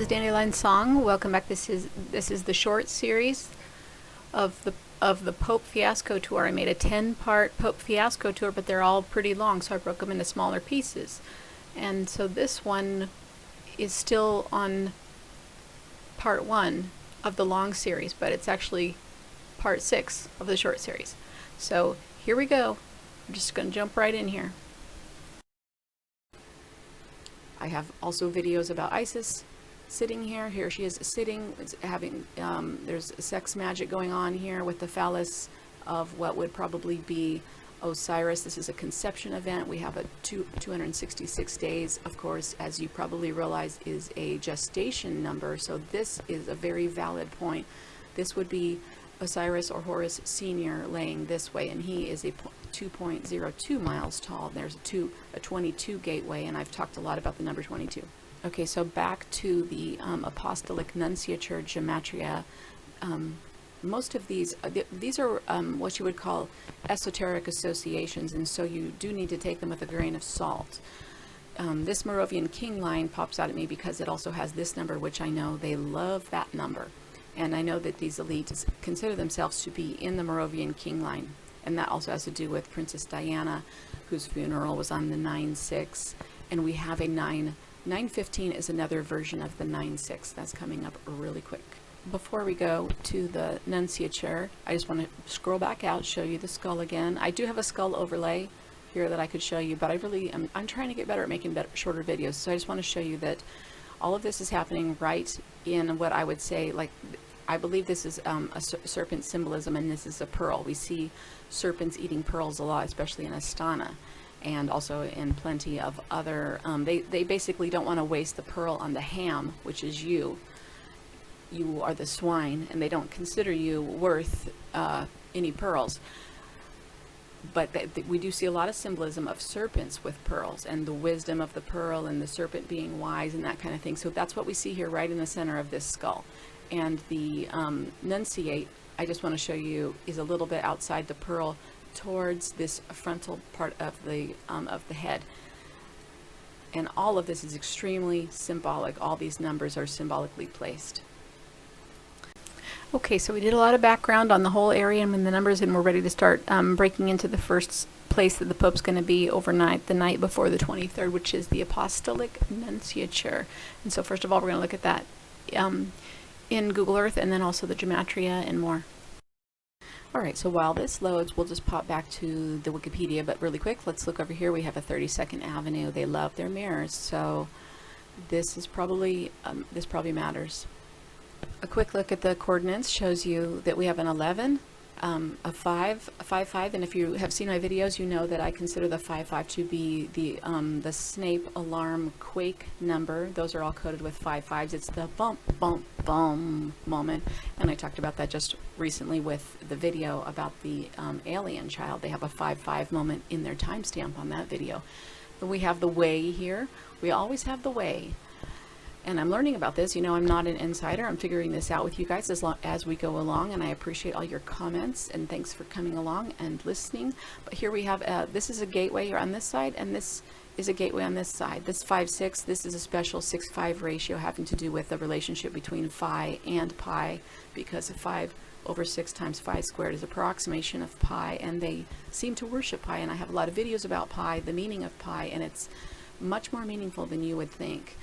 is Dandilion Song. Welcome back. This is the short series of the Pope Fiasco tour. I made a 10-part Pope Fiasco tour, but they're all pretty long, so I broke them into smaller pieces. And so this one is still on part 1 of the long series, but it's actually part 6 of the short series. So here we go. I'm just going to jump right in here. I have also videos about Isis sitting here. Here she is sitting, having, there's sex magic going on here with the phallus of what would probably be Osiris. This is a conception event. We have a 266 days, of course, as you probably realize, is a gestation number. So this is a very valid point. This would be Osiris or Horus Senior laying this way, and he is a 2.02 miles tall. There's a 22 gateway, and I've talked a lot about the number 22. Okay, so back to the Apostolic nunciature Gematria. Most of these are what you would call esoteric associations, and so you do need to take them with a grain of salt. This Moravian king line pops out at me because it also has this number, which I know they love that number. And I know that these elites consider themselves to be in the Moravian king line. And that also has to do with Princess Diana, whose funeral was on the 9/6. And we have a 9/15 is another version of the 9/6. That's coming up really quick. Before we go to the nunciature, I just want to scroll back out, show you the skull again. I do have a skull overlay here that I could show you, but I'm trying to get better at making shorter videos. So I just want to show you that all of this is happening right in what I would say, like, I believe this is a serpent symbolism, and this is a pearl. We see serpents eating pearls a lot, especially in Astana, and also in plenty of other, they basically don't want to waste the pearl on the ham, which is you. You are the swine, and they don't consider you worth any pearls. But we do see a lot of symbolism of serpents with pearls, and the wisdom of the pearl, and the serpent being wise, and that kind of thing. So that's what we see here right in the center of this skull. And the nunciate, I just want to show you, is a little bit outside the pearl towards this frontal part of the head. And all of this is extremely symbolic. All these numbers are symbolically placed. Okay, so we did a lot of background on the whole area and when the numbers, and we're ready to start breaking into the first place that the Pope's going to be overnight, the night before the 23rd, which is the Apostolic nunciature. And so first of all, we're going to look at that in Google Earth, and then also the Gematria and more. Alright, so while this loads, we'll just pop back to the Wikipedia, but really quick, let's look over here. We have a 32nd Avenue. They love their mirrors, so this is probably, this probably matters. A quick look at the coordinates shows you that we have an 11, a 5, a 5, and if you have seen my videos, you know that I consider the 5 to be the Snape alarm quake number. Those are all coded with 5. It's the bump, bump, bum moment, and I talked about that just recently with the video about the alien child. They have a 5 moment in their timestamp on that video. Then we have the way here. We always have the way. And I'm learning about this. You know, I'm not an insider. I'm figuring this out with you guys as we go along, and I appreciate all your comments, and thanks for coming along and listening. But here we have, this is a gateway here on this side, and this is a gateway on this side. This 5/6, this is a special 6/5 ratio having to do with the relationship between phi and pi, because 5/6 times phi squared is approximation of pi, and they seem to worship pi, and I have a lot of videos about pi, the meaning of pi, and it's much more meaningful than you would think.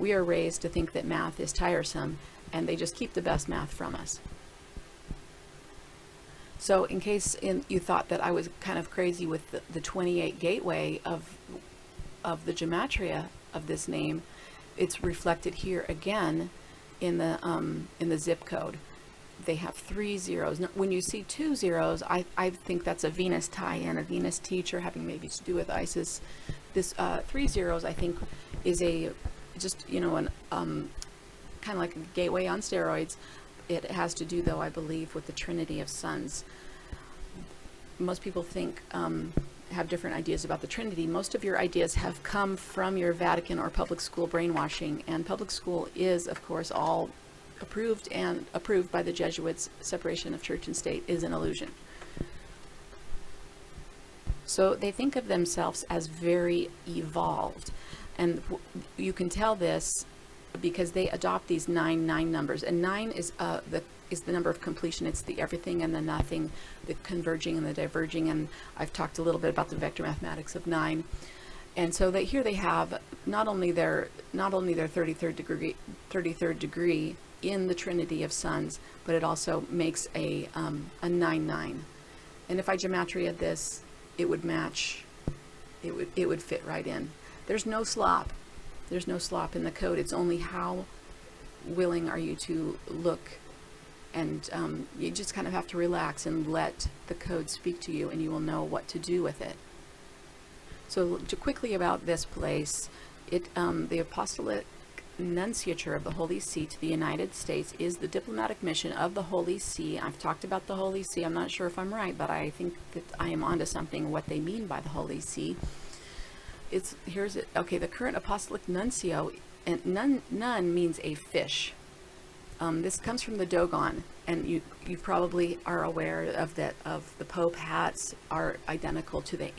We are raised to think that math is tiresome, and they just keep the best math from us. So in case you thought that I was kind of crazy with the 28 gateway of the Gematria of this name, it's reflected here again in the zip code. They have 3 zeros. Now, when you see 2 zeros, I think that's a Venus tie-in, a Venus teacher having maybe to do with Isis. This 3 zeros, I think, is just, you know, an kind of like a gateway on steroids. It has to do, though, I believe, with the Trinity of Sons. Most people think, have different ideas about the Trinity. Most of your ideas have come from your Vatican or public school brainwashing, and public school is, of course, all approved by the Jesuits. Separation of church and state is an illusion. So they think of themselves as very evolved. And you can tell this because they adopt these 9 numbers, and 9 is the number of completion. It's the everything and the nothing, the converging and the diverging, and I've talked a little bit about the vector mathematics of 9. And so that here they have not only their 33rd degree in the trinity of suns, but it also makes a 9-9. And if I gematria this, it would match. It would fit right in. There's no slop. There's no slop in the code. It's only how willing are you to look, and you just kind of have to relax and let the code speak to you, and you will know what to do with it. So quickly about this place, the Apostolic nunciature of the Holy See to the United States is the diplomatic mission of the Holy See. I've talked about the Holy See. I'm not sure if I'm right, but I think that I am onto something, what they mean by the Holy See. Okay, the current apostolic nuncio, and nun means a fish. This comes from the Dogon, and you probably are aware of that. Of the Pope hats are identical to the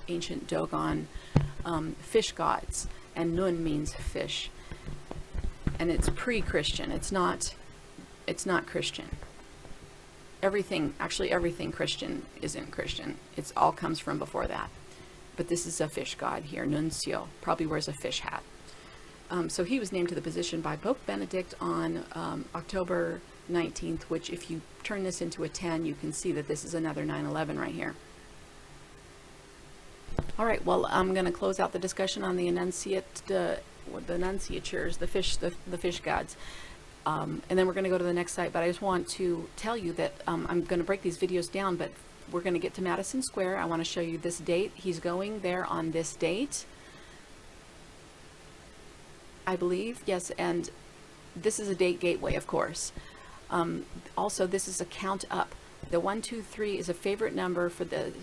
ancient Dogon fish gods, and nun means fish, and it's pre-Christian. It's not Christian. Everything Christian isn't Christian. It's all comes from before that. But this is a fish god here, nuncio, probably wears a fish hat. So he was named to the position by Pope Benedict on October 19th, which if you turn this into a 10, you can see that this is another 9/11 right here. All right, well, I'm going to close out the discussion on the nunciatures, the fish gods. And then we're going to go to the next site, but I just want to tell you that I'm going to break these videos down, but we're going to get to Madison Square. I want to show you this date. He's going there on this date, I believe. Yes, and this is a date gateway, of course. Also, this is a count up. The 1, 2, 3 is a favorite number for the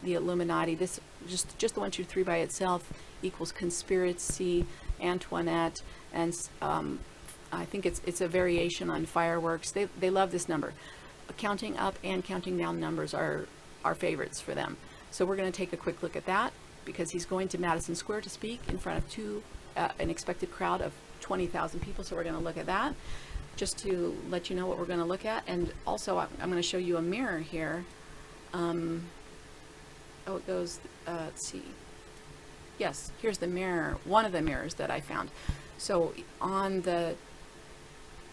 Illuminati. This just the 1, 2, 3 by itself equals conspiracy, Antoinette, and I think it's a variation on fireworks. They love this number. Counting up and counting down numbers are favorites for them. So we're going to take a quick look at that, because he's going to Madison Square to speak in front of an expected crowd of 20,000 people. So we're going to look at that, just to let you know what we're going to look at. And also I'm going to show you a mirror here. It goes, let's see. Yes, here's the mirror, one of the mirrors that I found. So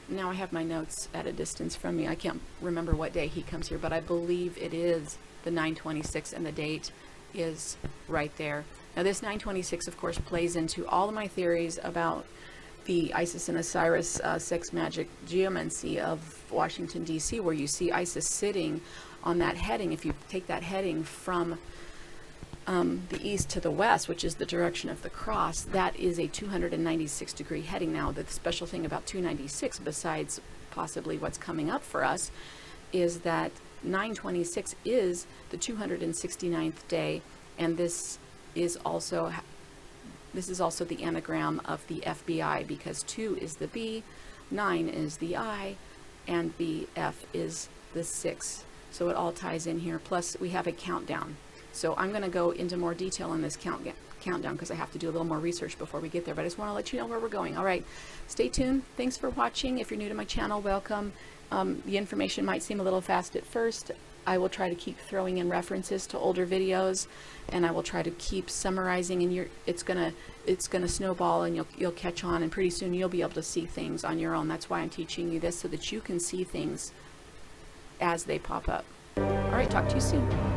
now I have my notes at a distance from me. I can't remember what day he comes here, but I believe it is the 9/26, and the date is right there. Now this 9/26, of course, plays into all of my theories about the Isis and Osiris sex magic geomancy of Washington, D.C., where you see Isis sitting on that heading. If you take that heading from the east to the west, which is the direction of the cross, that is a 296-degree heading. Now, the special thing about 296, besides possibly what's coming up for us, is that 9/26 is the 269th day, and this is also the anagram of the FBI, because 2 is the B, 9 is the I, and the F is the 6. So it all ties in here. Plus, we have a countdown. So I'm going to go into more detail on this countdown, because I have to do a little more research before we get there. But I just want to let you know where we're going. All right, stay tuned. Thanks for watching. If you're new to my channel, welcome. The information might seem a little fast at first. I will try to keep throwing in references to older videos, and I will try to keep summarizing. And it's gonna snowball, and you'll catch on, and pretty soon you'll be able to see things on your own. That's why I'm teaching you this, so that you can see things as they pop up. All right, talk to you soon.